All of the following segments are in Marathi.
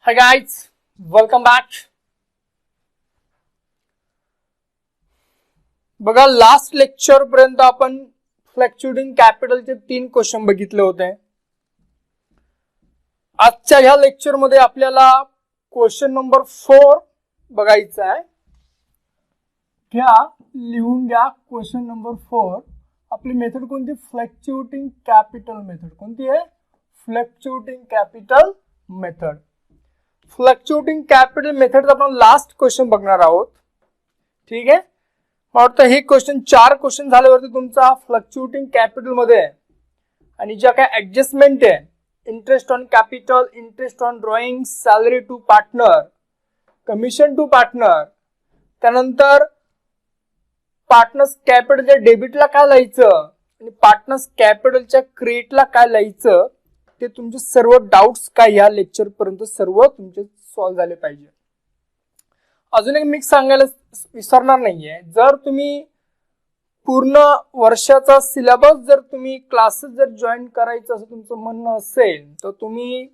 Hi guys, welcome back. बघा लास्ट लेक्चर पर्यंत आपण फ्लक्च्युएटिंग कॅपिटलचे 3 क्वेश्चन बघितले होते. आजच्या ह्या लेक्चर मध्ये आपल्याला क्वेश्चन नंबर 4 बघायचा आहे. घ्या लिहून घ्या. क्वेश्चन नंबर 4 आपली मेथड कोणती? Fluctuating capital method. कोणती आहे? Fluctuating capital method. Fluctuating capital method आपण लास्ट क्वेश्चन बघणार आहोत. ठीक आहे. मला वाटतं हे क्वेश्चन 4 क्वेश्चन झाल्यावरती तुमचा फ्लक्च्युएटिंग कॅपिटल मध्ये आहे आणि ज्या काय ऍडजस्टमेंट आहे, interest on capital, interest on drawing, salary to partner, commission to partner, त्यानंतर पार्टनर्स कॅपिटलच्या डेबिटला काय लिहायचं आणि पार्टनर्स कॅपिटलच्या क्रेडिटला काय लिहायचं, ते तुमचे सर्व डाउट्स काय या लेक्चर पर्यंत सर्व तुमचे सॉल्व्ह झाले पाहिजे. अजून एक मी सांगायला विसरणार नाहीये, जर तुम्ही पूर्ण वर्षाचा सिलेबस जर तुम्ही क्लासेस जर जॉईन करायचं असं तुमचं म्हणणं असेल तर तुम्ही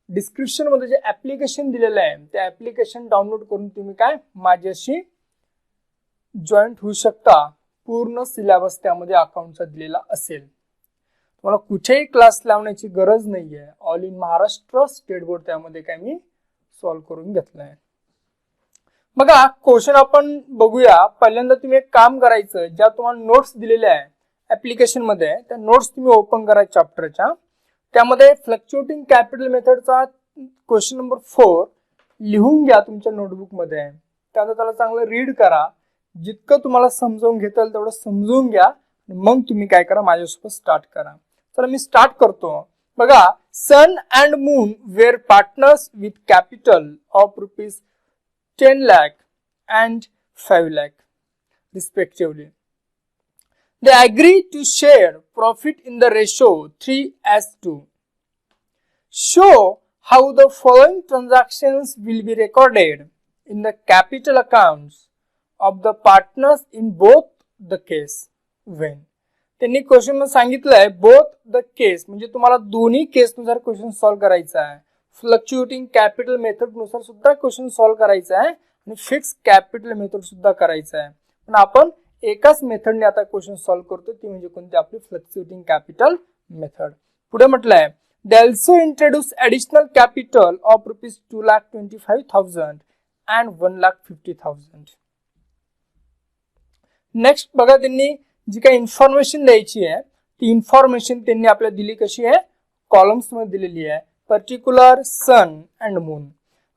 डिस्क्रिप्शन मध्ये जे ऍप्लिकेशन दिलेलं आहे त्या ऍप्लिकेशन डाउनलोड करून तुम्ही काय माझ्याशी जॉईंट होऊ शकता. पूर्ण सिलेबस त्यामध्ये अकाउंटचा दिलेला असेल. तुम्हाला कुठेही क्लास लावण्याची गरज नाहीये. All in Maharashtra state board त्यामध्ये काय मी सॉल्व्ह करून घेतलंय. बघा क्वेश्चन आपण बघूया. पहिल्यांदा तुम्ही एक काम करायचं, ज्या तुम्हाला नोट्स दिलेल्या आहे ऍप्लिकेशन मध्ये त्या नोट्स तुम्ही ओपन करा चॅप्टरच्या. त्यामध्ये फ्लक्च्युएटिंग कॅपिटल मेथडचा क्वेश्चन नंबर 4 लिहून घ्या तुमच्या नोटबुक मध्ये. त्यानंतर त्याला चांगलं रीड करा. जितकं तुम्हाला समजावून घेता येईल तेवढं समजून घ्या. मग तुम्ही काय करा माझ्यासोबत स्टार्ट करा. तर मी स्टार्ट करतो. बघा, sun and moon were partners with capital of ₹10 lakh and 5 lakh respectively. They agree to share profit in the ratio 3:2. Show how the following transactions will be recorded in the capital accounts of the partners in both the case when. त्यांनी क्वेश्चन मध्ये सांगितलंय बोथ द केस, म्हणजे तुम्हाला दोन्ही केस नुसार क्वेश्चन सॉल्व्ह करायचा आहे. फ्लक्च्युएटिंग कॅपिटल मेथड नुसार सुद्धा क्वेश्चन सॉल्व्ह करायचा आहे आणि फिक्स कॅपिटल मेथड सुद्धा करायचा आहे. पण आपण एकाच मेथडने आता क्वेश्चन सॉल्व्ह करतो, ती म्हणजे कोणती? आपली फ्लक्च्युएटिंग कॅपिटल मेथड. पुढे म्हटलंय they also introduce additional capital of ₹2,25,000 and 1,50,000. Next बघा, त्यांनी जी काही इन्फॉर्मेशन द्यायची आहे ती इन्फॉर्मेशन त्यांनी आपल्याला दिली. कशी आहे? कॉलम्स मध्ये दिलेली आहे. Particular, Sun and Moon.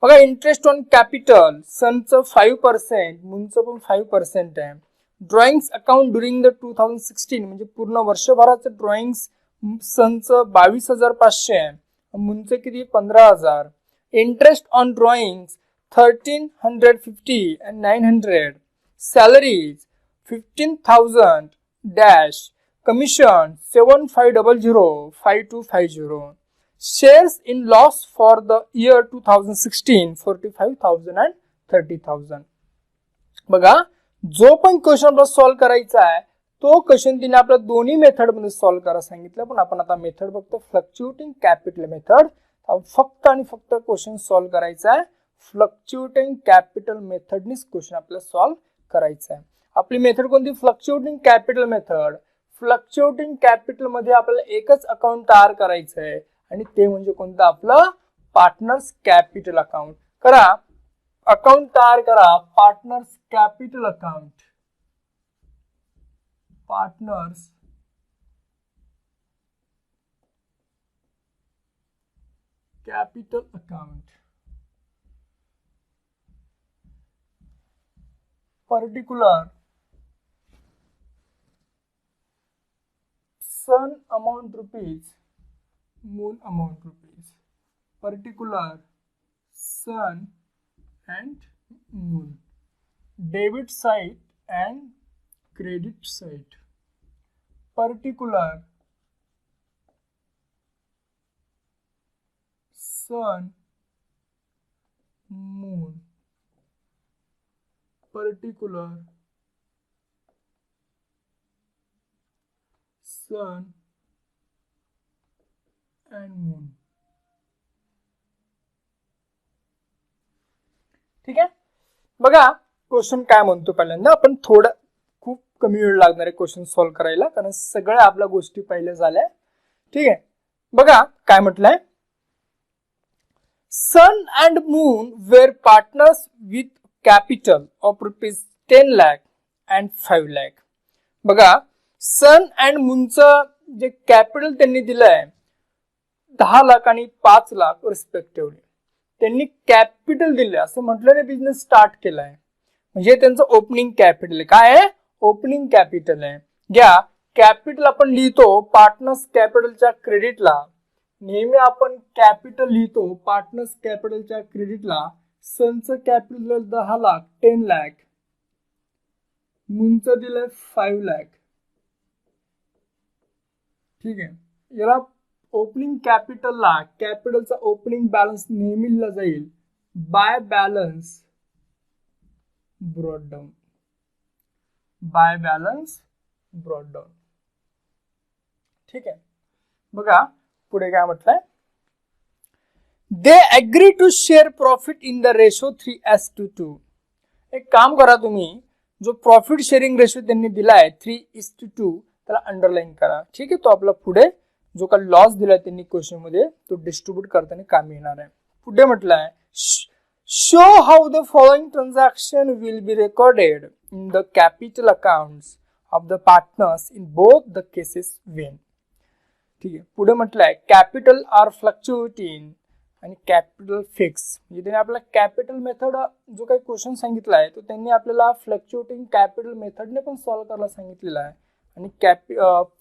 बघा, इंटरेस्ट ऑन कॅपिटल सनचं 5%, मूनचं पण 5% आहे. ड्रॉइंग्स अकाउंट ड्युरिंग द 2016 म्हणजे पूर्ण वर्षभराचं ड्रॉइंग्स सनचं 22,500 आहे. मूनचं किती? 15,000. Interest on drawings 1,350 and 900. Salaries 15,000 dash. Commission 7500 5250. shares in loss for the year 2016 45,000 and 30,000. बघा, जो पण क्वेश्चन आपल्याला सॉल्व्ह करायचा आहे तो क्वेश्चन तिने आपल्या दोन्ही मेथड मध्ये सॉल्व्ह करा सांगितलं. पण आपण आता मेथड बघतो फ्लक्च्युएटिंग कॅपिटल मेथड. फक्त आणि फक्त क्वेश्चन सॉल्व्ह करायचा आहे फ्लक्च्युएटिंग कॅपिटल मेथडनीच क्वेश्चन आपल्याला सॉल्व्ह करायचा आहे. आपली मेथड कोणती? Fluctuating capital method. Fluctuating capital मध्ये आपल्याला एकच अकाउंट तयार करायचं आहे आणि ते म्हणजे कोणतं? आपलं पार्टनर्स कॅपिटल अकाउंट. करा, अकाउंट तयार करा. Partners capital account. Partners capital account. Particular sun amount rupees, moon amount rupees. Particular sun and moon. Debit side and credit side. Particular sun, moon. Particular sun and moon. ठीक आहे. बघा क्वेश्चन काय म्हणतो, पहिल्यांदा आपण थोडं खूप कमी वेळ लागणार आहे क्वेश्चन सॉल्व्ह करायला, कारण सगळ्या आपल्या गोष्टी पहिल्या झाल्या. ठीक आहे. बघा काय म्हटलंय, sun and moon were partners with capital of ₹10 lakh and 5 lakh. बघा सन अँड मूनचं जे कॅपिटल त्यांनी दिलंय 10 लाख आणि 5 लाख रिस्पेक्टिव्हली, त्यांनी कॅपिटल दिले असं म्हटलं नाही, बिझनेस स्टार्ट केलाय म्हणजे त्यांचं ओपनिंग कॅपिटल काय आहे, ओपनिंग कॅपिटल आहे. घ्या कॅपिटल आपण लिहितो पार्टनर्स कॅपिटलच्या क्रेडिटला, नेहमी आपण कॅपिटल लिहितो पार्टनर्स कॅपिटलच्या क्रेडिटला. सनचं कॅपिटल 10 लाख 10 लाख, मूनचं दिलंय 5 लाख. ठीक आहे. याला ओपनिंग कॅपिटलला कॅपिटलचा ओपनिंग बॅलन्स नेहमी लिहिला जाईल by balance brought down, by balance brought down. ठीक आहे. बघा पुढे काय म्हटलंय, they agree to share profit in the ratio 3:2. एक काम करा तुम्ही, जो प्रॉफिट शेअरिंग रेशो त्यांनी दिलाय 3:2 त्याला अंडरलाईन करा. ठीक आहे. तो आपला पुढे जो का लॉस दिलाय त्यांनी क्वेश्चन मध्ये तो डिस्ट्रीब्यूट करताना काम येणार आहे. पुढे म्हटलंय, show how the following transaction will be recorded in the capital accounts of the partners in both the cases Wien. ठीक आहे. पुढे म्हटलंय, कॅपिटल आर फ्लक्च्युएटिंग आणि कॅपिटल फिक्स. म्हणजे त्यांनी आपला कॅपिटल मेथड जो काही क्वेश्चन सांगितला आहे तो त्यांनी आपल्याला फ्लक्च्युएटिंग कॅपिटल मेथडने पण सॉल्व्ह करायला सांगितलेला आहे आणि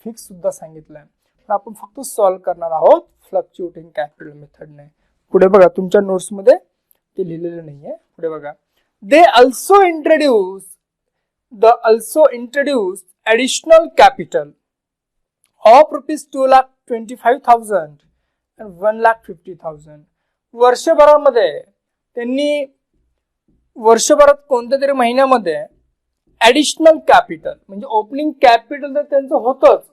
फिक्स सुद्धा सांगितलं आहे. आपण फक्त सॉल्व्ह करणार आहोत फ्लक्च्युएटिंग कॅपिटल मेथडने. पुढे बघा तुमच्या नोट्स मध्ये ते लिहिलेलं नाहीये. पुढे बघा, they also introduce additional capital of ₹2,25,000 and 1,50,000. वर्षभरामध्ये त्यांनी वर्षभरात कोणत्या तरी महिन्यामध्ये ऍडिशनल कॅपिटल म्हणजे ओपनिंग कॅपिटल तर त्यांचं होतच,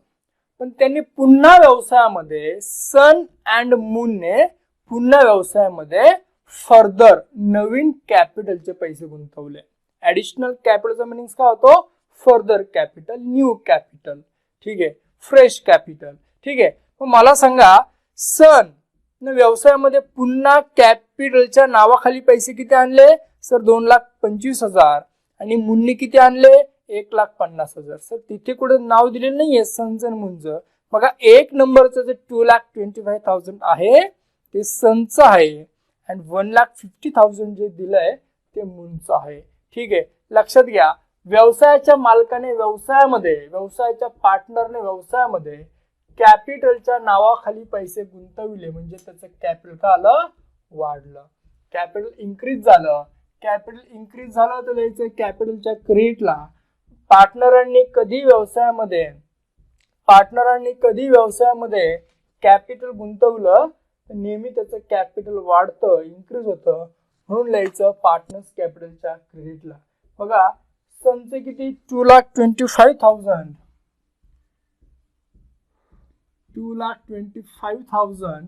पण त्यांनी पुन्हा व्यवसायामध्ये सन अँड मूनने पुन्हा व्यवसायामध्ये फर्दर नवीन कॅपिटलचे पैसे गुंतवले. ऍडिशनल कॅपिटलचा मिनिंग काय होतो, फर्दर कॅपिटल, न्यू कॅपिटल. ठीक आहे. Fresh capital. ठीक आहे. मग मला सांगा, सन व्यवसायामध्ये पुन्हा कॅपिटलच्या नावाखाली पैसे किती आणले सर, 2,25,000 आणि मूनने किती आणले 1,50,000. सर तिथे कुठे नाव दिलेलं नाहीये सनचं आणि मूनचं. बघा एक नंबरचं जे 2,25,000 आहे ते सनचं आहे आणि 1,50,000 जे दिलंय ते मूनचं आहे. ठीक आहे. लक्षात घ्या, व्यवसायाच्या मालकाने व्यवसायाच्या पार्टनरने व्यवसायामध्ये कॅपिटलच्या नावाखाली पैसे गुंतविले म्हणजे त्याचं कॅपिटल काय आलं, वाढलं. कॅपिटल इन्क्रीज झालं. कॅपिटल इन्क्रीज झालं तर द्यायचं कॅपिटलच्या क्रेडिटला. पार्टनरांनी कधी व्यवसायामध्ये कॅपिटल गुंतवलं तर नेहमी त्याचं कॅपिटल वाढतं, इन्क्रीज होतं, म्हणून लिहायचं पार्टनर्स कॅपिटलच्या क्रेडिटला. बघा सनचे किती 2,25,000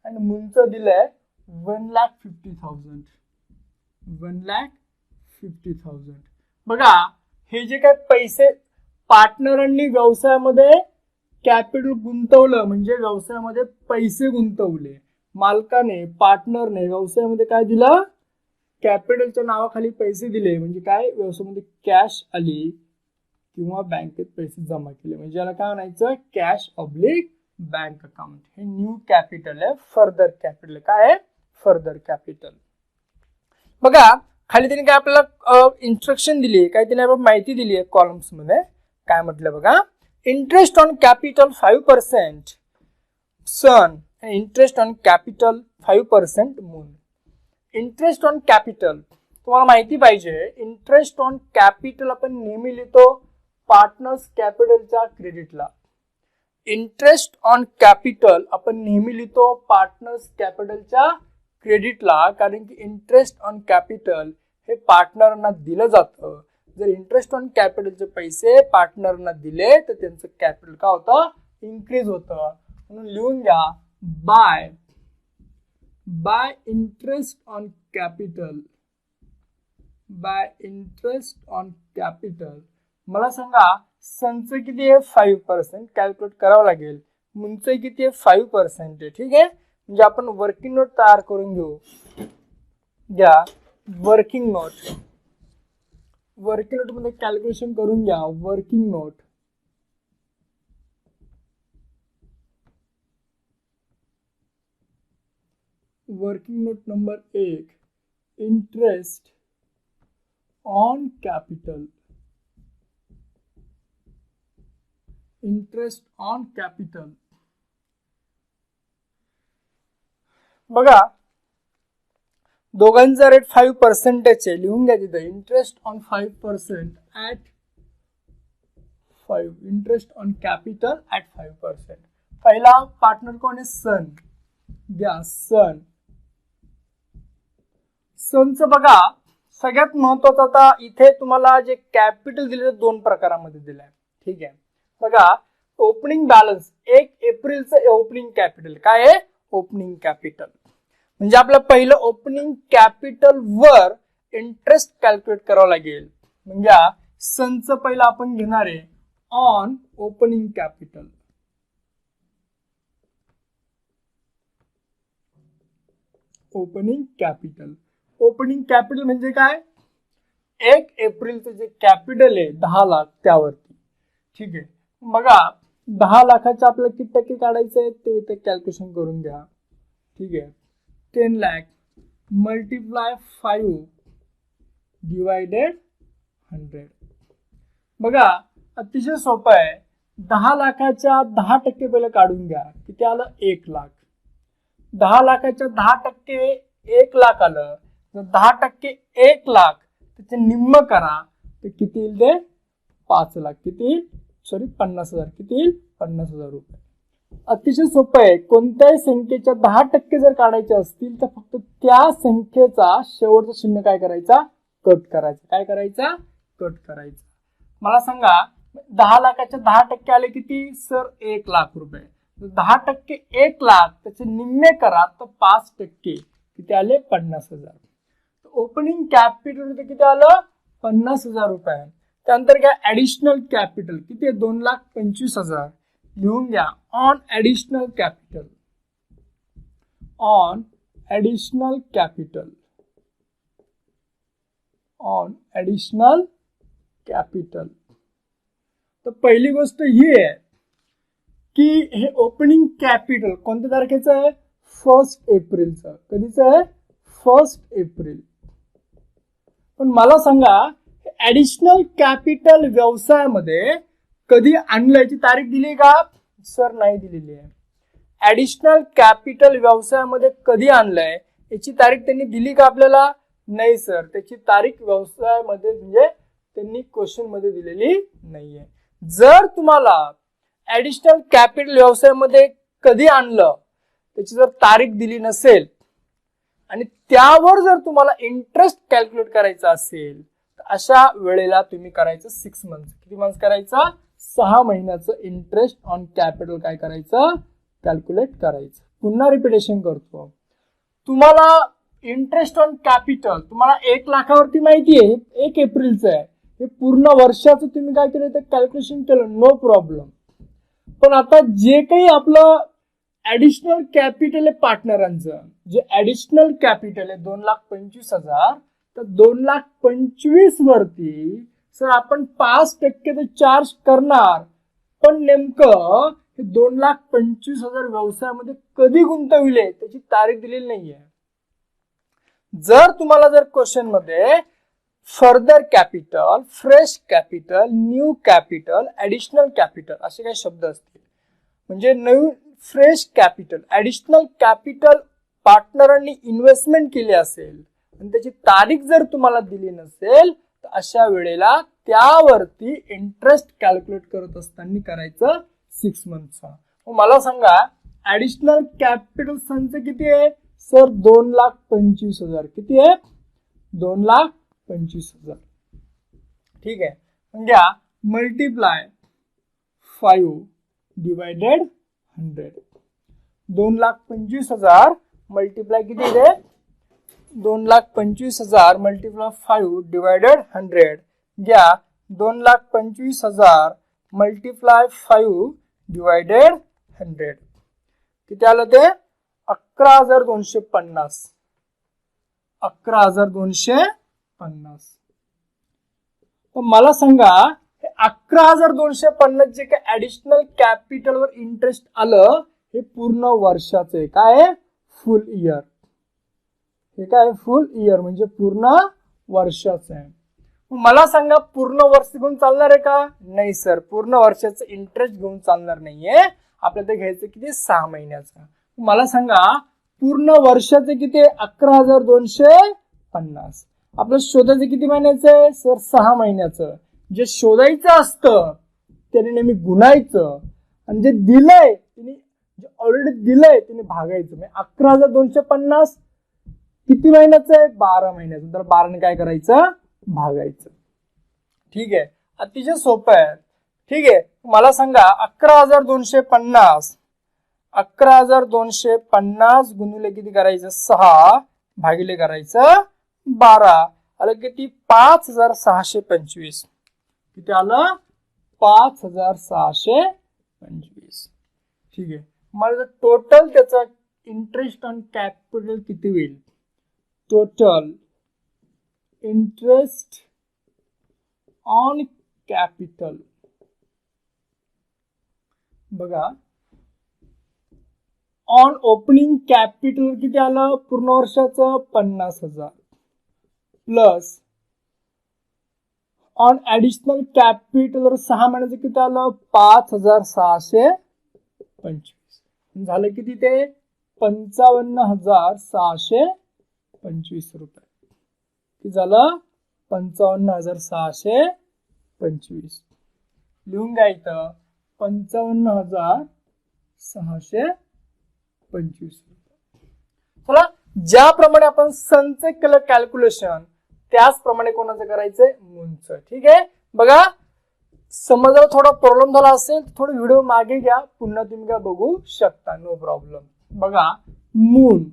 आणि मूनचं दिलंय 1,50,000. 1,50,000. बघा हे जे काय पैसे पार्टनरांनी व्यवसायामध्ये कॅपिटल गुंतवलं म्हणजे व्यवसायामध्ये पैसे गुंतवले. मालकाने पार्टनरने व्यवसायामध्ये काय दिलं, कॅपिटलच्या नावाखाली पैसे दिले म्हणजे काय, व्यवसायामध्ये कॅश आली किंवा बँकेत पैसे जमा केले म्हणजे याला काय म्हणायचं, कॅश ऑब्लिक बँक अकाउंट. हे न्यू कॅपिटल आहे. फर्दर कॅपिटल काय आहे, फर्दर कॅपिटल. बघा खाली त्यांनी काय आपल्याला इन्स्ट्रक्शन दिली आहे, काय त्यांनी आपल्याला माहिती दिली आहे कॉलम्स मध्ये. काय म्हटलं बघा, इंटरेस्ट ऑन कॅपिटल 5% सन आणि interest on capital 5% moon. Interest on capital तुम्हाला माहिती पाहिजे, इंटरेस्ट ऑन कॅपिटल आपण नेहमी लिहितो पार्टनर्स कॅपिटलच्या क्रेडिटला. इंटरेस्ट ऑन कॅपिटल आपण नेहमी लिहितो पार्टनर्स कॅपिटलच्या क्रेडिटला, कारण की इंटरेस्ट ऑन कॅपिटल हे पार्टनरना दिलं जातं. जर इंटरेस्ट ऑन कॅपिटलचे पैसे पार्टनरना दिले तर त्यांचं कॅपिटल काय होतं, इन्क्रीज होतं. म्हणून लिहून घ्या, bye interest on capital bye interest on capital. मला सांगा सनचं किती आहे 5%, कॅल्क्युलेट करावं लागेल. मुंचं किती आहे 5% आहे. ठीक आहे, म्हणजे आपण वर्किंग नोट तयार करून घेऊ. घ्या वर्किंग नोट. वर्किंग नोट मध्ये कॅल्क्युलेशन करून घ्या. Working note working note number 1, interest on capital. Interest on capital. बघा दोघांचा रेट 5% आहे. लिहून घ्या तिथे interest on 5% at 5. Interest on capital at 5%. पहिला पार्टनर कोण आहे? सन. घ्या सन. सनचं बघा सगळ्यात महत्वाचं, आता इथे तुम्हाला जे कॅपिटल दिले दोन प्रकारामध्ये दिलंय. ठीक आहे, बघा ओपनिंग बॅलन्स 1 एप्रिलचं ओपनिंग कॅपिटल काय आहे? Opening capital. म्हणजे आपलं पहिलं ओपनिंग कॅपिटल वर इंटरेस्ट कॅल्क्युलेट करावं लागेल. म्हणजे सनचं पहिलं आपण घेणार आहे on opening capital. Opening capital. Opening capital म्हणजे काय? 1 एप्रिलचं जे कॅपिटल आहे 10 लाख त्यावरती. ठीक आहे, बघा 10 लाखाचं आपल्याला किती टक्के काढायचं आहे ते इथे कॅल्क्युलेशन करून घ्या. ठीक आहे, 10 लाख मल्टिप्लाय 5 डिवायडेड 100. बघा अतिशय सोपं आहे. 10 लाखाच्या 10% पहिलं काढून घ्या. किती आलं? 1 लाख. 10 लाखाच्या 10% 1 लाख आलं. जर 10% 1 लाख त्याचे निम्म करा तर किती येईल? ते 5 लाख. किती? 50,000. किती येईल? 50,000 रुपये. अतिशय सोपं आहे. कोणत्याही संख्येच्या 10% जर काढायचे असतील तर फक्त त्या संख्येचा शेवटचा शून्य काय करायचा? कट करायचा. काय करायचा? कट करायचा. मला सांगा 10 लाखाच्या 10% आले किती? सर 1 लाख रुपये. 10% 1 लाख त्याचे निम्मे करा तर 5% किती आले? 50,000. ओपनिंग कॅपिटल किती आलं? 50,000 रुपये. त्यानंतर घ्या ऍडिशनल कॅपिटल. किती आहे? 2,25,000. लिहून घ्या on additional capital. On additional capital. On additional capital. तर पहिली गोष्ट ही आहे की हे ओपनिंग कॅपिटल कोणत्या तारखेचं आहे? 1 एप्रिलचं. कधीचं आहे? 1 एप्रिल. पण मला सांगा ऍडिशनल कॅपिटल व्यवसायामध्ये कधी आणल्याची तारीख दिली का? सर नाही दिलेली आहे. ऍडिशनल कॅपिटल व्यवसायामध्ये कधी आणलंय याची तारीख त्यांनी दिली का आपल्याला? नाही सर, त्याची तारीख व्यवसायामध्ये म्हणजे त्यांनी क्वेश्चन मध्ये दिलेली नाहीये. जर तुम्हाला ऍडिशनल कॅपिटल व्यवसायामध्ये कधी आणलं त्याची जर तारीख दिली नसेल आणि त्यावर जर तुम्हाला इंटरेस्ट कॅल्क्युलेट करायचा असेल तर अशा वेळेला तुम्ही करायचं 6 मंथ्स. किती मंथ्स करायचा? 6 महिन्याचं इंटरेस्ट ऑन कॅपिटल काय करायचं? कॅल्क्युलेट करायचं. पुन्हा रिपिटेशन करतो. तुम्हाला इंटरेस्ट ऑन कॅपिटल तुम्हाला 1 लाखावरती माहिती आहे 1 एप्रिलचं आहे. हे पूर्ण वर्षाचं तुम्ही काय केलं तर कॅल्क्युलेशन केलं, नो प्रॉब्लेम. पण आता जे काही आपलं ऍडिशनल कॅपिटल आहे पार्टनरांचं, जे ऍडिशनल कॅपिटल आहे 2,25,000, तर 2,25,000 वरती सर आपण 5% चार्ज करणार. पण नेमकं हे 2,25,000 व्यवसायामध्ये कधी गुंतविले त्याची तारीख दिलेली नाहीये. जर तुम्हाला जर क्वेश्चन मध्ये further capital, fresh capital, new capital, additional capital असे काही शब्द असतील, म्हणजे नवीन फ्रेश कॅपिटल, ऍडिशनल कॅपिटल पार्टनरांनी इन्व्हेस्टमेंट केली असेल आणि त्याची तारीख जर तुम्हाला दिली नसेल तर अशा वेळेला त्यावरती इंटरेस्ट कॅल्क्युलेट करत असताना करायचं 6 मंथचा. मला सांगा ऍडिशनल कॅपिटल संच किती आहे? सर 2,25,000. किती आहे? 2,25,000. ठीक आहे, म्हणजे मल्टिप्लाय 5 डिवायडेड 100. 2,25,000 मल्टिप्लाय किती आहे? 2,25,000 मल्टिप्लाय 5 डिवायडेड 100 घ्या 2,25,000 मल्टिप्लाय 5 डिवायडेड 100 किती आलं ते 11,250 11,250 तर मला सांगा 11,250 जे काय ऍडिशनल कॅपिटलवर इंटरेस्ट आलं हे पूर्ण वर्षाचं आहे काय फुल इयर हे काय फुल इयर म्हणजे पूर्ण वर्षाचं आहे मला सांगा पूर्ण वर्ष घेऊन चालणार आहे का नाही सर पूर्ण वर्षाचं इंटरेस्ट घेऊन चालणार नाहीये आपल्याला ते घ्यायचं किती 6 महिन्याचा मला सांगा पूर्ण वर्षाचे किती 11,250 आपलं शोधायचं किती महिन्याचं आहे सर 6 महिन्याचं जे शोधायचं असतं त्याने नेहमी गुणायचं आणि जे दिलंय त्याने जे ऑलरेडी दिलंय त्याने भागायचं म्हणजे 11,250 किती महिन्याचं आहे 12 महिन्याचं तर 12 ने काय करायचं भागायचं ठीक आहे अतिशय सोपं आहे ठीक आहे मला सांगा 11,250 11,250 गुणिले किती करायचं 6 भागिले करायचं 12 आलं किती 5,625 किती आलं 5,625 ठीक आहे मला टोटल त्याचा इंटरेस्ट ऑन कॅपिटल किती होईल टोटल इंटरेस्ट ऑन कॅपिटल बघा ऑन ओपनिंग कॅपिटल किती आलं पूर्ण वर्षाचं 50,000 प्लस ऑन ऍडिशनल कॅपिटल 6 महिन्याचं किती आलं 5,625 झालं किती ते 55,625 रुपये किती झालं 55,625 लिहून घ्या इथं 55,625 चला ज्याप्रमाणे आपण संचय केलं कॅल्क्युलेशन त्याचप्रमाणे कोणाचं करायचंय मूनचं ठीक आहे बघा समजा थोडा प्रॉब्लेम झाला असेल थोडं व्हिडिओ मागे घ्या पुन्हा तुम्ही काय बघू शकता नो प्रॉब्लेम बघा मून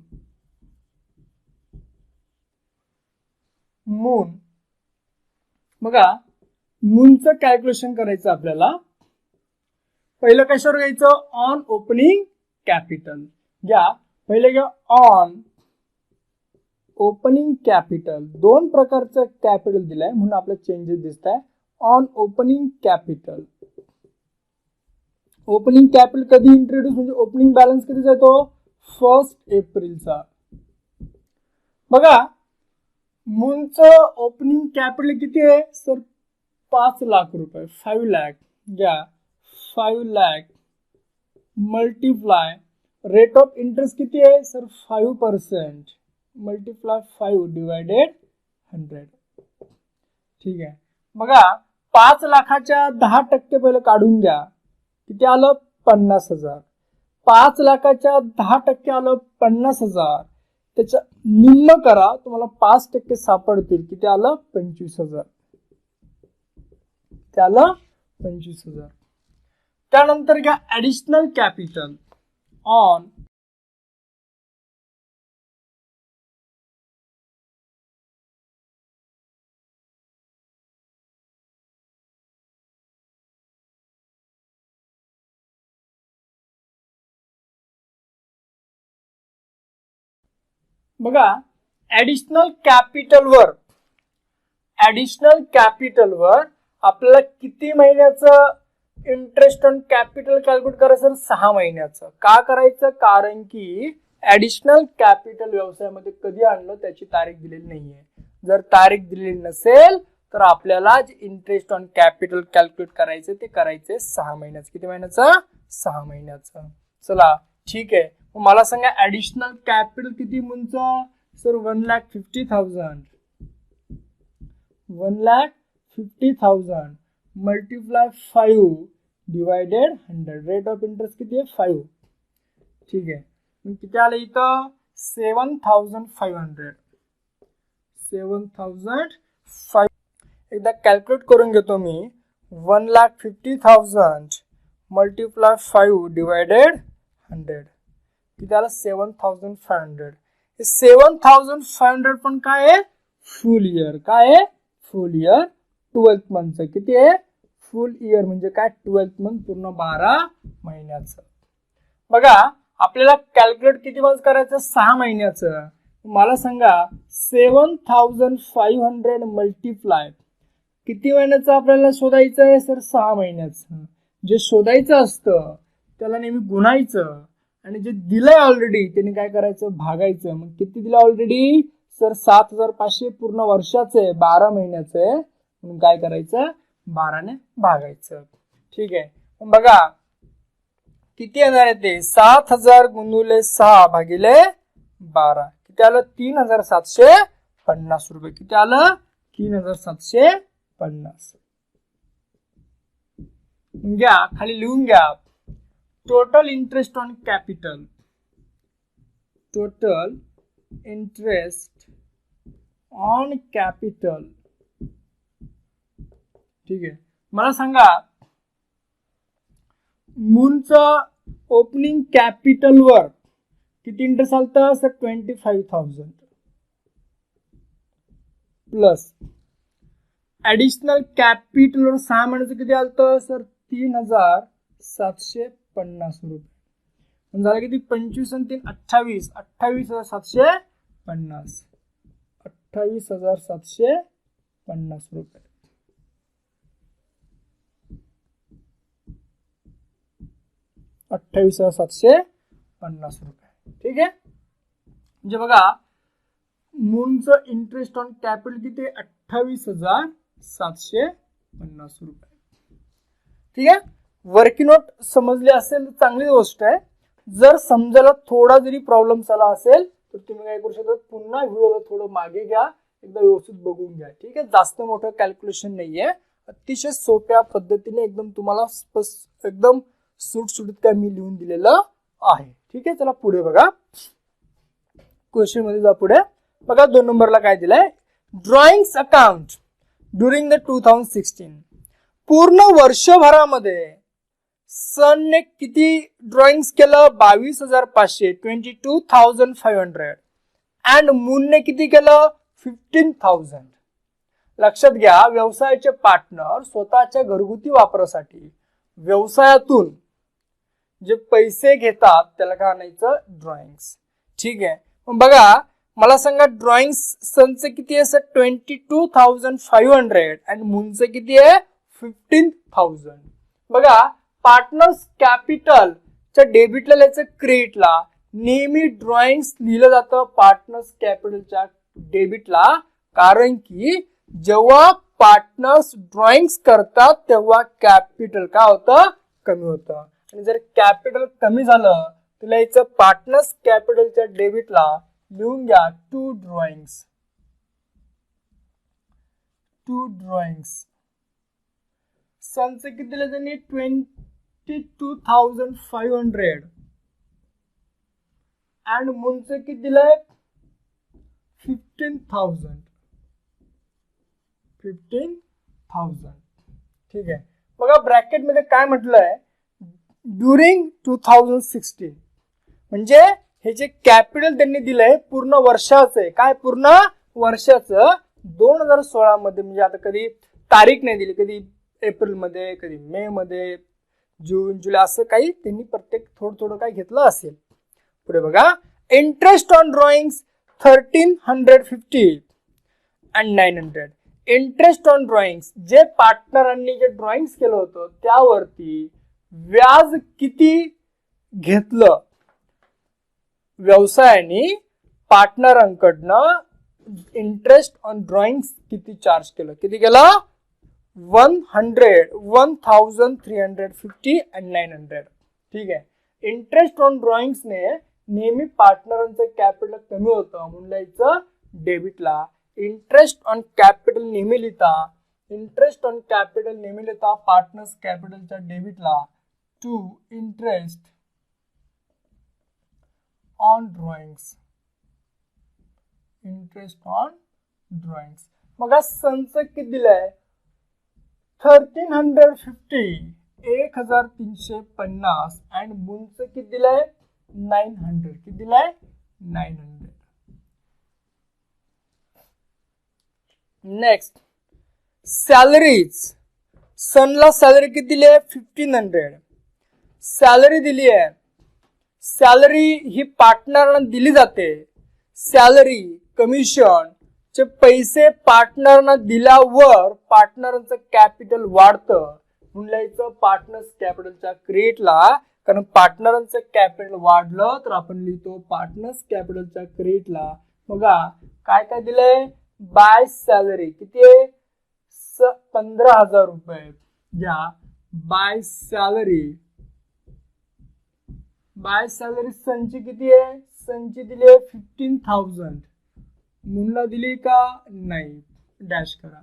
मून बघा मूनचं कॅल्क्युलेशन करायचं आपल्याला पहिलं कशावर घ्यायचं ऑन ओपनिंग कॅपिटल घ्या पहिले घ्या ऑन ओपनिंग कॅपिटल दोन प्रकारचं कॅपिटल दिलंय म्हणून आपलं चेंजेस दिसत आहे on opening capital opening capital कधी इंट्रोड्यूस म्हणजे ओपनिंग बॅलन्स कधी जातो 1 एप्रिलचा बघा मूनचं ओपनिंग कॅपिटल किती आहे सर 5 लाख रुपये 5 लाख घ्या 5 lakh multiply rate of interest किती आहे सर 5% मल्टिप्लाय 5 डिवायडेड 100 ठीक आहे बघा 5 लाखाच्या 10% पहिलं काढून घ्या किती आलं 50,000 5 लाखाच्या 10% आलं 50,000 त्याच्या निम्न करा तुम्हाला 5% सापडतील किती आलं 25,000 त्याला 25,000 त्यानंतर घ्या ऍडिशनल कॅपिटल ऑन बघा ऍडिशनल कॅपिटलवर आपल्याला किती महिन्याचं इंटरेस्ट ऑन कॅपिटल कॅल्क्युलेट करायचं 6 महिन्याचं का करायचं कारण की ऍडिशनल कॅपिटल व्यवसायामध्ये कधी आणलं त्याची तारीख दिलेली नाहीये जर तारीख दिलेली नसेल तर आपल्याला जे इंटरेस्ट ऑन कॅपिटल कॅल्क्युलेट करायचं ते करायचे 6 महिन्याचं किती महिन्याचं 6 महिन्याचं चला ठीक आहे मला सांगा ऍडिशनल कॅपिटल किती मूनचा sir 1,50,000 1,50,000 multiply 5 divided 100 rate of interest किती आहे 5 ठीक आहे मग किती आलं इथं 7,500 7,500 एकदा कॅल्क्युलेट करून घेतो मी 1,50,000 मल्टिप्लाय 5 डिवायडेड 100 किती आलं 7,500 7,500 पण काय आहे फुल इयर. काय आहे फुल इयर 12th मंथचं. किती आहे फुल इयर म्हणजे काय 12th मंथ पूर्ण 12 महिन्याचं. बघा आपल्याला कॅल्क्युलेट किती मंथ करायचं 6 महिन्याचं. मला सांगा 7,500 मल्टिप्लाय किती महिन्याचं आपल्याला शोधायचं आहे सर 6 महिन्याचं. जे शोधायचं असतं त्याला नेहमी गुणायचं आणि जे दिलंय ऑलरेडी त्याने काय करायचं भागायचं. मग किती दिलं ऑलरेडी सर 7,500 पूर्ण वर्षाचं आहे 12 महिन्याचं आहे म्हणून काय करायचं 12 ने भागायचं. ठीक आहे. मग बघा किती येणार आहे ते 7,000 गुणुले 6 भागिले 12 किती आलं 3,750 रुपये. किती आलं 3,750. घ्या खाली लिहून घ्या total interest on capital. Total interest on capital. ठीक आहे. मला सांगा मूनचं ओपनिंग कॅपिटल वर किती इंटरेस्ट आलतं सर 25,000 प्लस ऍडिशनल कॅपिटल वर 6 महिन्याचं किती आलतं सर 3,750 रुपये. झालं किती 25 आणि 3 28 28,750 28,750 रुपये. ठीक आहे. म्हणजे बघा मूनचं इंटरेस्ट ऑन कॅपिटल किती 28,750 रुपये. ठीक आहे. वर्किंग नोट समजली असेल तर चांगली गोष्ट आहे. जर समजायला थोडा जरी प्रॉब्लेम आला असेल तर तुम्ही काय करू शकता पुन्हा व्हिडिओला थोडं मागे घ्या एकदा व्यवस्थित बघून घ्या. ठीक आहे. जास्त मोठं कॅल्क्युलेशन नाहीये. अतिशय सोप्या पद्धतीने एकदम तुम्हाला एकदम सुटसुटीत काय मी लिहून दिलेलं आहे. ठीक आहे. चला पुढे बघा क्वेश्चन मध्ये जा. पुढे बघा 2 नंबरला काय दिलंय ड्रॉइंग्स अकाउंट ड्युरिंग द 2016. पूर्ण वर्षभरामध्ये सनने किती ड्रॉइंग्स केलं 22,500 22,500 अँड मूनने किती केलं 15,000. लक्षात घ्या व्यवसायाचे पार्टनर स्वतःच्या घरगुती वापरासाठी व्यवसायातून जे पैसे घेतात त्याला काय आणायचं ड्रॉइंग्स. ठीक आहे. मग बघा मला सांगा ड्रॉइंग्स सनचे किती आहे सर 22,500 आणि मूनचे किती आहे 15,000. बघा पार्टनर्स कॅपिटलच्या डेबिटला लिहायचं क्रेडिटला नेहमी ड्रॉइंग्स लिहिलं जातं पार्टनर्स कॅपिटलच्या डेबिटला. कारण की जेव्हा पार्टनर्स ड्रॉइंग्स करतात तेव्हा कॅपिटल काय होतं कमी होतं आणि जर कॅपिटल कमी झालं तर लिहायचं पार्टनर्स कॅपिटलच्या डेबिटला लिहून घ्या 2 ड्रॉइंग्स. सनचे किती दिले त्यांनी 22,500 अँड मूनचे किती दिलंय 15,000. ठीक आहे. बघा ब्रॅकेट मध्ये काय म्हटलंय ड्युरिंग 2016 म्हणजे हे जे कॅपिटल त्यांनी दिलंय पूर्ण वर्षाचं आहे. काय पूर्ण वर्षाचं 2016 मध्ये म्हणजे आता कधी तारीख नाही दिली कधी एप्रिल मध्ये कधी मे मध्ये जून जुलै असं काही त्यांनी प्रत्येक थोडं काय घेतलं असेल. पुढे बघा interest on drawings 1,350 and 900. Interest on drawings जे पार्टनरांनी जे ड्रॉइंग्स केलं होतं त्यावरती व्याज किती घेतलं व्यवसायाने पार्टनरांकडनं इंटरेस्ट ऑन ड्रॉइंग्स किती चार्ज केलं किती केलं 1,350 अँड 900. ठीक आहे. इंटरेस्ट ऑन ड्रॉइंग्स ने नेहमी पार्टनरांचं कॅपिटल कमी होतं म्हणून लिहायचं डेबिटला. इंटरेस्ट ऑन कॅपिटल नेहमी लिहिता पार्टनर्स कॅपिटलच्या डेबिटला टू इंटरेस्ट ऑन ड्रॉइंग्स. मग सनच किती दिलंय 1,350 1,350 अँड मूनचं किती दिलंय 900 किती दिलंय 900. नेक्स्ट सॅलरीज, सनला सॅलरी किती दिली आहे 1500, सॅलरी दिली आहे, सॅलरी ही पार्टनरना दिली जाते, सॅलरी कमिशन चे पैसे पार्टनरना दिल्यावर पार्टनरचं कॅपिटल वाढतं म्हणून लिहायचं पार्टनर्स कॅपिटलच्या क्रिएटला, कारण पार्टनरांचं कॅपिटल वाढलं तर आपण लिहितो पार्टनर्स कॅपिटलच्या क्रिएटला. बघा काय काय दिलंय, बाय सॅलरी किती आहे 15,000 रुपये घ्या, बाय सॅलरी, बाय सॅलरी सनची किती आहे, सनची दिली आहे 15,000, मुनला दिली का नाही डॅश करा.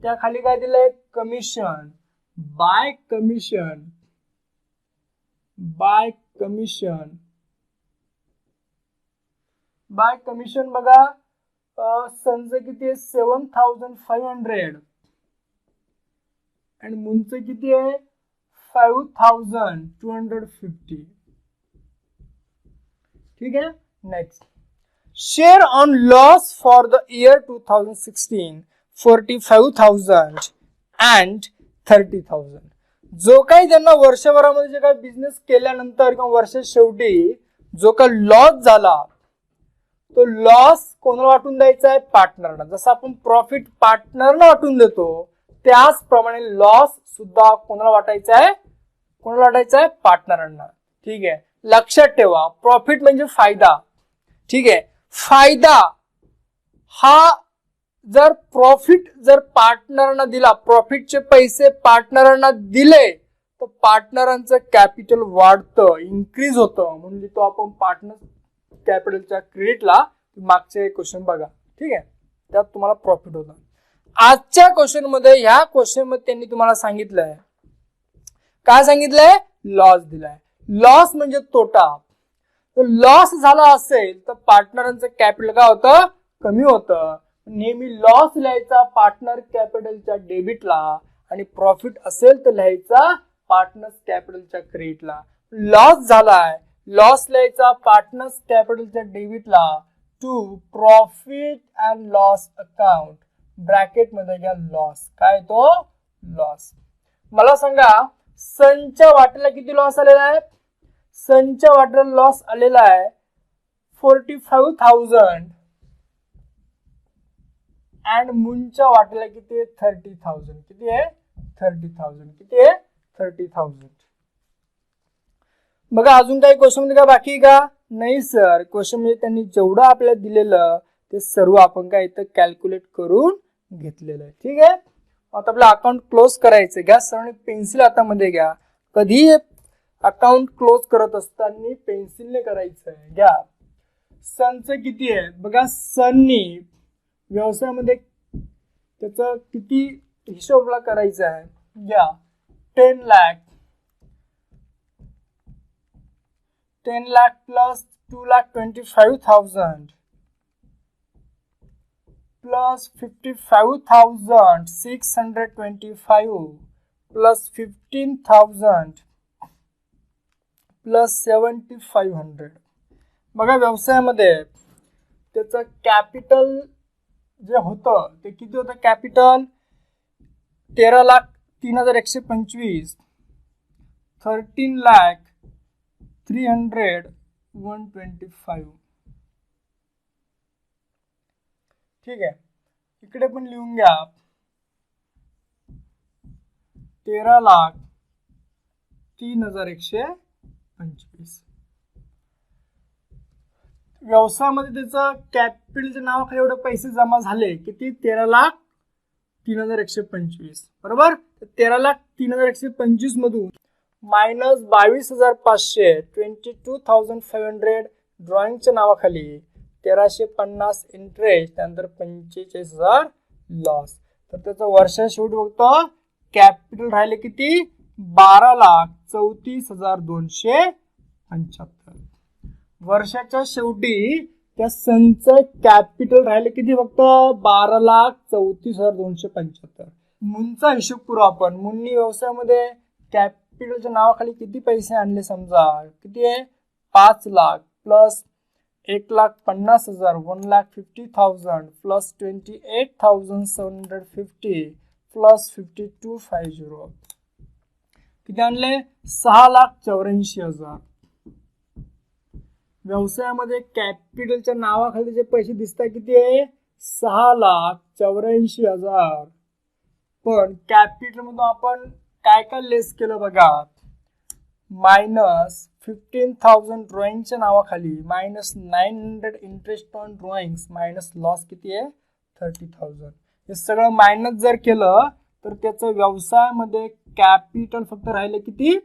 त्या खाली काय दिलंय commission, by commission, by commission, by commission बघा सनचं किती आहे 7,500 आणि मुनचं किती आहे 5,250. ठीक आहे. Next share on loss for the year 2016 45,000 and 30,000. जो काही ज्यांना वर्षभरामध्ये जे काही बिझनेस केल्यानंतर किंवा वर्षा शेवटी जो काही लॉस झाला तो लॉस कोणाला वाटून द्यायचा आहे, पार्टनरना. जसं आपण प्रॉफिट पार्टनरला वाटून देतो त्याचप्रमाणे लॉस सुद्धा कोणाला वाटायचा आहे, कोणाला वाटायचा आहे, पार्टनरांना. ठीक आहे. लक्षात ठेवा प्रॉफिट म्हणजे फायदा. ठीक आहे. फायदा हा जर प्रॉफिट जर पार्टनरना दिला, प्रॉफिटचे पैसे पार्टनरांना दिले तर पार्टनरांचं कॅपिटल वाढतं, इन्क्रीज होतं म्हणून तो आपण पार्टनर कॅपिटलच्या क्रेडिटला. मागचे क्वेश्चन बघा. ठीक आहे. त्यात तुम्हाला प्रॉफिट होतं. आजच्या क्वेश्चन मध्ये ह्या क्वेश्चन मध्ये त्यांनी तुम्हाला सांगितलंय काय, सांगितलंय लॉस दिलाय. लॉस म्हणजे तोटा. लॉस झाला असेल तर पार्टनरांचं कॅपिटल काय होतं, कमी होतं. नेहमी लॉस लिहायचा पार्टनर कॅपिटलच्या डेबिटला आणि प्रॉफिट असेल तर लिहायचा पार्टनर्स कॅपिटलच्या क्रेडिटला. लॉस झालाय, लॉस लिहायचा पार्टनर्स कॅपिटलच्या डेबिटला to profit and loss account, bracket मध्ये घ्या लॉस. काय तो लॉस. मला सांगा सनच्या वाट्याला किती लॉस आलेला आहे, सनच्या वाट्याला लॉस आलेला आहे 45,000 अँड मूनच्या वाट्याला किती आहे 30,000. किती आहे 30,000. किती आहे 30,000. बघा अजून काही क्वेश्चन मध्ये काय बाकी का, नाही सर. क्वेश्चन मध्ये त्यांनी जेवढं आपल्याला दिलेलं ते सर्व आपण काय इथं कॅल्क्युलेट करून घेतलेलं आहे. ठीक आहे. आता आपलं अकाउंट क्लोज करायचं. घ्या सर्वांनी पेन्सिल हातामध्ये घ्या. कधी अकाउंट क्लोज करत असताना पेन्सिलने करायचं आहे. घ्या सनचं किती आहे बघा, सननी व्यवसायामध्ये त्याचं किती हिशोबला करायचं आहे. घ्या 10 lakh, 10 lakh plus 2,25,000 plus 55,625 plus 15,000 plus 7,500. बघा व्यवसायामध्ये त्याचं कॅपिटल जे होतं ते किती होतं, कॅपिटल 13,03,125, 13,03,125. ठीक आहे. इकडे पण लिहून घ्या 13,03,125. व्यवसायामध्ये त्याचं कॅपिटलच्या नावाखाली एवढे पैसे जमा झाले किती, 13,03,125. बरोबर. 13,03,125 मधून मायनस 22,500 22,500 ड्रॉइंगच्या नावाखाली 1,350 इंटरेस्ट, त्यानंतर 45,000 लॉस. तर त्याचं वर्षा शेवटी बघतो कॅपिटल राहिले किती 12,34,275. वर्षाच्या शेवटी त्या सनचं कॅपिटल राहिले किती फक्त 12,34,275. मूनचा हिशोब करू आपण. मूननी व्यवसायामध्ये कॅपिटलच्या नावाखाली किती पैसे आणले, समजा किती आहे 5 लाख प्लस 1,50,000 1,50,000 प्लस 28,750 प्लस 5250 किती आणले 6,84,000. व्यवसायामध्ये कॅपिटलच्या नावाखाली जे पैसे दिसतात किती आहे 6,84,000. पण कॅपिटल मधून आपण काय काय लेस केलं बघा, मायनस 15,000 ड्रॉइंगच्या नावाखाली, minus 900 interest on drawings, minus loss किती आहे 30,000. हे सगळं मायनस जर केलं तर त्याचं व्यवसायामध्ये कॅपिटल फक्त राहिलं किती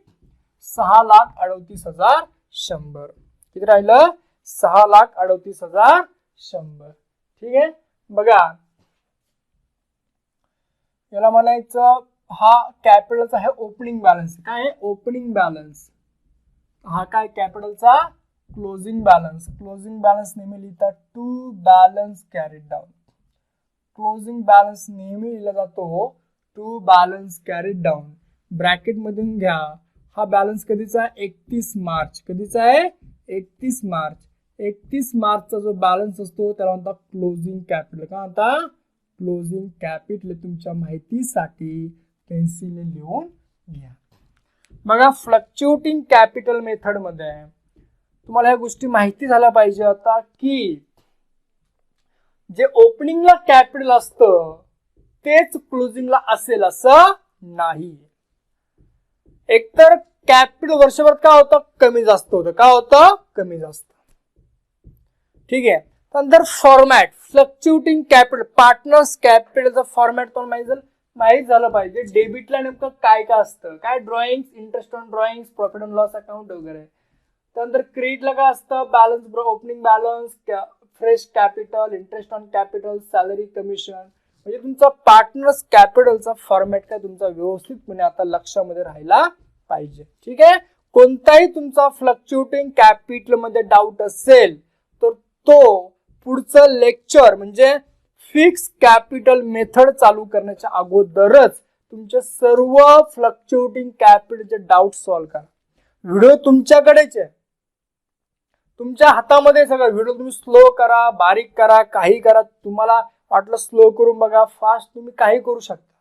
6,38,100. किती राहिलं 6,38,100. ठीक आहे. बघा याला म्हणायचं हा कॅपिटलचा आहे ओपनिंग बॅलन्स. काय आहे ओपनिंग बॅलन्स. हा काय कॅपिटलचा क्लोजिंग बॅलन्स. क्लोजिंग बॅलन्स नेहमी लिहितात to balance carried down. Closing balance नेहमी लिहिला जातो to balance carried down. Bracket मधून घ्या. हा बॅलन्स कधीचा आहे 31 मार्च. कधीचा आहे 31 मार्च. 31 मार्चचा जो बॅलन्स असतो त्याला म्हणतात क्लोजिंग कॅपिटल. का म्हणता क्लोजिंग कॅपिटल. तुमच्या माहितीसाठी पेन्सिलने लिहून घ्या. बघा फ्लक्च्युएटिंग कॅपिटल मेथड मध्ये तुम्हाला ह्या गोष्टी माहिती झाल्या पाहिजे आता की जे ओपनिंगला कॅपिटल असतं तेच क्लोजिंगला असेल असं नाही. एकतर कॅपिटल वर्षभर काय होतं कमी जास्त होतं. का होतं कमी जास्त. ठीक आहे. नंतर फॉर्मॅट फ्लक्च्युएटिंग कॅपिटल पार्टनर्स कॅपिटलचा फॉर्मॅट पण माहित झालं पाहिजे. डेबिटला नेमकं काय काय असतं. काय drawing interest on drawing profit and loss account वगैरे. त्यानंतर क्रेडिटला काय असतं balance opening balance fresh capital interest on capital salary commission. म्हणजे तुमचा पार्टनर्स कॅपिटलचा फॉर्मॅट काय तुमचा व्यवस्थितपणे आता लक्षामध्ये राहायला पाहिजे. ठीक आहे. कोणताही तुमचा फ्लक्च्युएटिंग कॅपिटल मध्ये डाऊट असेल तर तो पुढचं लेक्चर म्हणजे फिक्स कॅपिटल मेथड चालू करण्याच्या अगोदरच तुमचे सर्व फ्लक्च्युएटिंग कॅपिटलचे डाऊट सॉल्व्ह करा. व्हिडिओ तुमच्याकडेच आहे. तुमच्या हातामध्ये सगळं. व्हिडिओ तुम्ही स्लो करा बारीक करा काही करा. तुम्हाला वाटलं स्लो करून बघा फास्ट तुम्ही काही करू शकता.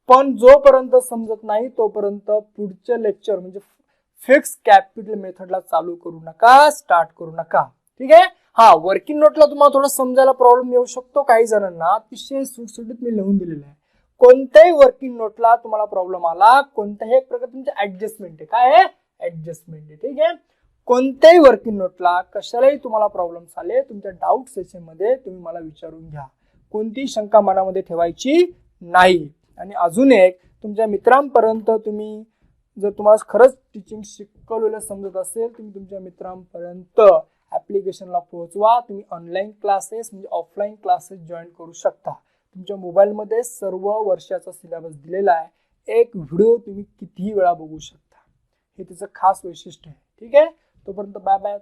पण जोपर्यंत समजत नाही तोपर्यंत पुढचे लेक्चर म्हणजे फिक्स कॅपिटल मेथडला चालू करू नका स्टार्ट करू नका. ठीक आहे. हा वर्किंग नोटला तुम्हाला थोडं समजायला प्रॉब्लेम येऊ शकतो. काही जणांना अतिशय सुटसुटीत मी लिहून दिलेलं आहे. कोणत्याही वर्किंग नोटला तुम्हाला प्रॉब्लेम आला कोणत्याही एक प्रकार तुमचे ऍडजस्टमेंट आहे. काय आहे ऍडजस्टमेंट आहे. ठीक आहे. कोणत्याही वर्किंग नोटला कशालाही तुम्हाला प्रॉब्लेम आले तुमच्या डाऊट सेशन मध्ये तुम्ही मला विचारून घ्या. कोणती शंका मनामध्ये ठेवायची नाही. आणि अजून एक तुमच्या मित्रांपर्यंत तुम्ही जर तुम्हाला खरंच टीचिंग शिकवलेलं समजत असेल तुम्ही तुमच्या मित्रांपर्यंत ऍप्लिकेशनला पोहोचवा. तुम्ही ऑनलाईन क्लासेस म्हणजे ऑफलाईन क्लासेस जॉईन करू शकता. तुमच्या मोबाईलमध्ये सर्व वर्षाचा सिलेबस दिलेला आहे. एक व्हिडिओ तुम्ही कितीही वेळा बघू शकता. हे त्याचं खास वैशिष्ट्य आहे. ठीक आहे. तोपर्यंत बाय बाय.